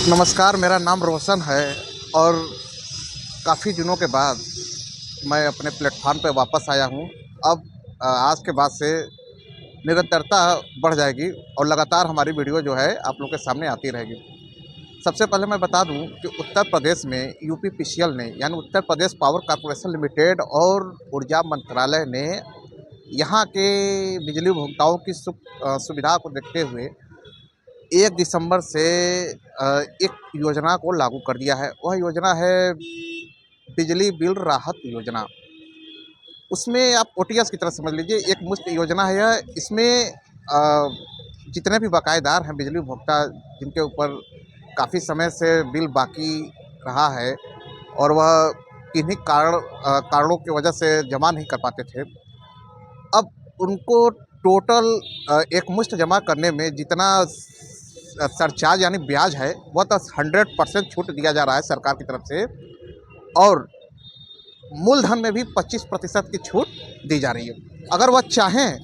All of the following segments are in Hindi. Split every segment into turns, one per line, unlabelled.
नमस्कार, मेरा नाम रोशन है और काफ़ी दिनों के बाद मैं अपने प्लेटफ़ॉर्म पे वापस आया हूँ। अब आज के बाद से निरंतरता बढ़ जाएगी और लगातार हमारी वीडियो जो है आप लोग के सामने आती रहेगी। सबसे पहले मैं बता दूँ कि उत्तर प्रदेश में यूपीपीसीएल ने यानी Uttar Pradesh power corporation limited और ऊर्जा मंत्रालय ने यहाँ के बिजली उपभोक्ताओं की सुविधा को देखते हुए 1 दिसंबर से एक योजना को लागू कर दिया है। वह योजना है बिजली बिल राहत योजना। उसमें आप ओटीएस की तरह समझ लीजिए, एक मुश्त योजना है यह। इसमें जितने भी बकायेदार हैं बिजली उपभोक्ता, जिनके ऊपर काफ़ी समय से बिल बाकी रहा है और वह किन्हीं कारणों की वजह से जमा नहीं कर पाते थे, अब उनको टोटल एकमुश्त जमा करने में जितना सरचार्ज यानी ब्याज है वह तो 100% छूट दिया जा रहा है सरकार की तरफ से, और मूलधन में भी 25% की छूट दी जा रही है। अगर वह चाहें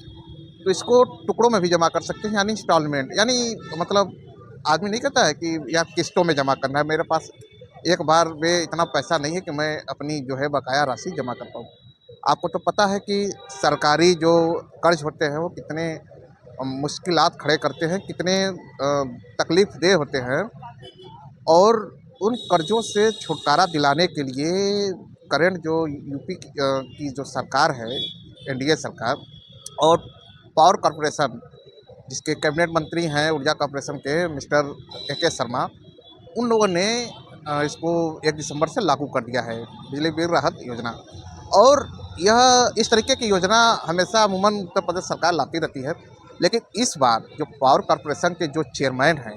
तो इसको टुकड़ों में भी जमा कर सकते हैं, यानी इंस्टॉलमेंट, यानी मतलब आदमी नहीं कहता है कि या किस्तों में जमा करना है, मेरे पास एक बार में इतना पैसा नहीं है कि मैं अपनी जो है बकाया राशि जमा कर पाऊँ। आपको तो पता है कि सरकारी जो कर्ज होते हैं वो कितने मुश्किलात खड़े करते हैं, कितने तकलीफ़देह होते हैं, और उन कर्ज़ों से छुटकारा दिलाने के लिए करंट जो यूपी की जो सरकार है, एनडीए सरकार, और पावर कॉर्पोरेशन जिसके कैबिनेट मंत्री हैं ऊर्जा कॉर्पोरेशन के मिस्टर ए.के. शर्मा, उन लोगों ने इसको 1 दिसंबर से लागू कर दिया है, बिजली बिल राहत योजना। और यह इस तरीके की योजना हमेशा अमूमन उत्तर प्रदेश सरकार लाती रहती है, लेकिन इस बार जो पावर कॉर्पोरेशन के जो चेयरमैन हैं,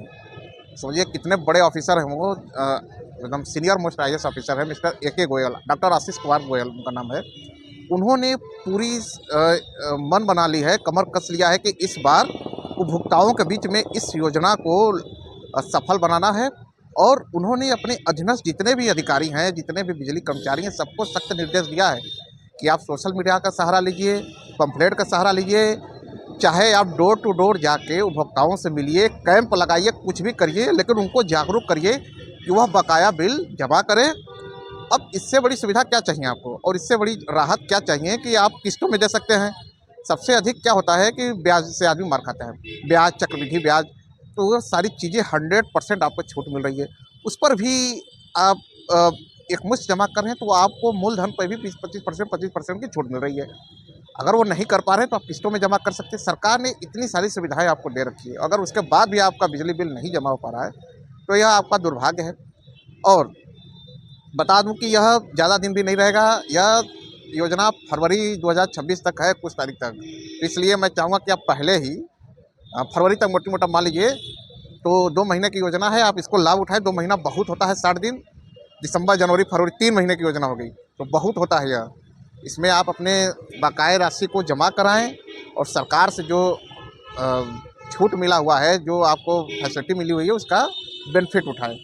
समझिए कितने बड़े ऑफिसर हैं वो, एकदम सीनियर मोस्ट आईएएस ऑफिसर है mister A K. Goyal, doctor Ashish Kumar Goyal उनका नाम है। उन्होंने पूरी मन बना ली है, कमर कस लिया है कि इस बार उपभोक्ताओं के बीच में इस योजना को सफल बनाना है, और उन्होंने अपने अधीनस्थ जितने भी अधिकारी हैं, जितने भी बिजली कर्मचारी हैं, सबको सख्त निर्देश दिया है कि आप सोशल मीडिया का सहारा लीजिए, पंफलेट का सहारा लीजिए, चाहे आप डोर टू डोर जाके उपभोक्ताओं से मिलिए, कैंप लगाइए, कुछ भी करिए, लेकिन उनको जागरूक करिए कि वह बकाया बिल जमा करें। अब इससे बड़ी सुविधा क्या चाहिए आपको, और इससे बड़ी राहत क्या चाहिए कि आप किस्तों में दे सकते हैं। सबसे अधिक क्या होता है कि ब्याज से आदमी मार खाता है, ब्याज, चक्रवृद्धि ब्याज, तो वो सारी चीज़ें 100% आपको छूट मिल रही है। उस पर भी आप एकमुश्त जमा कर रहे हैं तो आपको मूलधन पर भी 25% की छूट मिल रही है। अगर वो नहीं कर पा रहे हैं तो आप किस्तों में जमा कर सकते हैं। सरकार ने इतनी सारी सुविधाएं आपको दे रखी है, अगर उसके बाद भी आपका बिजली बिल नहीं जमा हो पा रहा है तो यह आपका दुर्भाग्य है। और बता दूं कि यह ज़्यादा दिन भी नहीं रहेगा, यह योजना फरवरी 2026 तक है, कुछ तारीख तक। इसलिए मैं चाहूँगा कि आप पहले ही फरवरी तक मोटा मान लीजिए, तो 2 महीने की योजना है, आप इसको लाभ उठाएं। 2 महीना बहुत होता है, 60 दिन, दिसंबर, जनवरी, फरवरी 3 महीने की योजना हो गई, तो बहुत होता है यह। इसमें आप अपने बकाया राशि को जमा कराएं और सरकार से जो छूट मिला हुआ है, जो आपको फैसिलिटी मिली हुई है, उसका बेनिफिट उठाएं।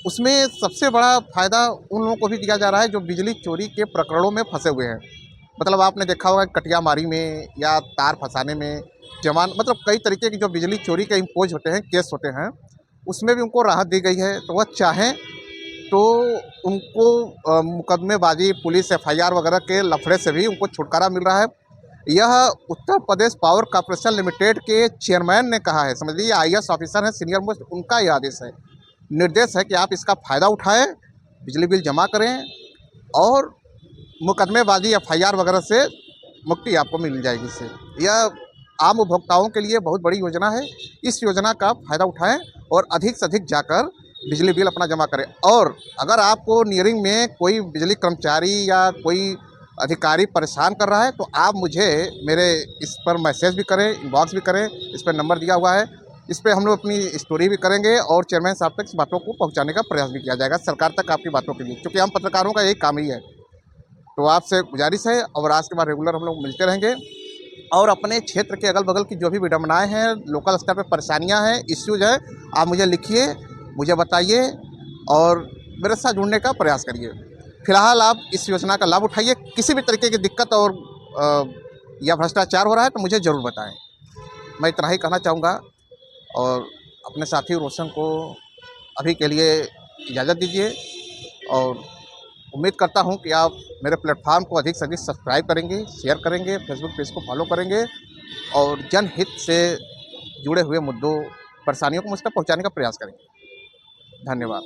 उसमें सबसे बड़ा फ़ायदा उन लोगों को भी दिया जा रहा है जो बिजली चोरी के प्रकरणों में फंसे हुए हैं। मतलब आपने देखा होगा कटियामारी में या तार फंसाने में, जमान, मतलब कई तरीके की जो बिजली चोरी के इम्पोज होते हैं, केस होते हैं, उसमें भी उनको राहत दी गई है। तो वह चाहें तो उनको मुकदमेबाजी, पुलिस एफआईआर वगैरह के लफड़े से भी उनको छुटकारा मिल रहा है। यह Uttar Pradesh power corporation limited के चेयरमैन ने कहा है, समझ लीजिए आईएएस ऑफिसर हैं, सीनियर मोस्ट, उनका यह आदेश है, निर्देश है कि आप इसका फ़ायदा उठाएं, बिजली बिल जमा करें, और मुकदमेबाजी एफआईआर वगैरह से मुक्ति आपको मिल जाएगी इससे। यह आम उपभोक्ताओं के लिए बहुत बड़ी योजना है। इस योजना का फ़ायदा उठाएं और अधिक से अधिक जाकर बिजली बिल अपना जमा करें। और अगर आपको नियरिंग में कोई बिजली कर्मचारी या कोई अधिकारी परेशान कर रहा है तो आप मुझे मेरे इस पर मैसेज भी करें, इनबॉक्स भी करें, इस पर नंबर दिया हुआ है, इस पर हम लोग अपनी स्टोरी भी करेंगे और चेयरमैन साहब तक इस बातों को पहुँचाने का प्रयास भी किया जाएगा, सरकार तक आपकी बातों के लिए, क्योंकि हम पत्रकारों का यही काम ही है। तो आपसे गुजारिश है, और आज के बाद रेगुलर हम लोग मिलते रहेंगे, और अपने क्षेत्र के अगल बगल की जो भी विडंबनाएँ हैं, लोकल स्तर पे परेशानियाँ हैं, इश्यूज़ हैं, आप मुझे लिखिए, मुझे बताइए और मेरे साथ जुड़ने का प्रयास करिए। फिलहाल आप इस योजना का लाभ उठाइए। किसी भी तरीके की दिक्कत और या भ्रष्टाचार हो रहा है तो मुझे ज़रूर बताएं। मैं इतना ही कहना चाहूँगा, और अपने साथी रोशन को अभी के लिए इजाज़त दीजिए और उम्मीद करता हूँ कि आप मेरे प्लेटफॉर्म को अधिक से अधिक सब्सक्राइब करेंगे, शेयर करेंगे, फेसबुक पेज को फॉलो करेंगे और जनहित से जुड़े हुए मुद्दों, परेशानियों को मुझ तक पहुँचाने का प्रयास करेंगे। धन्यवाद।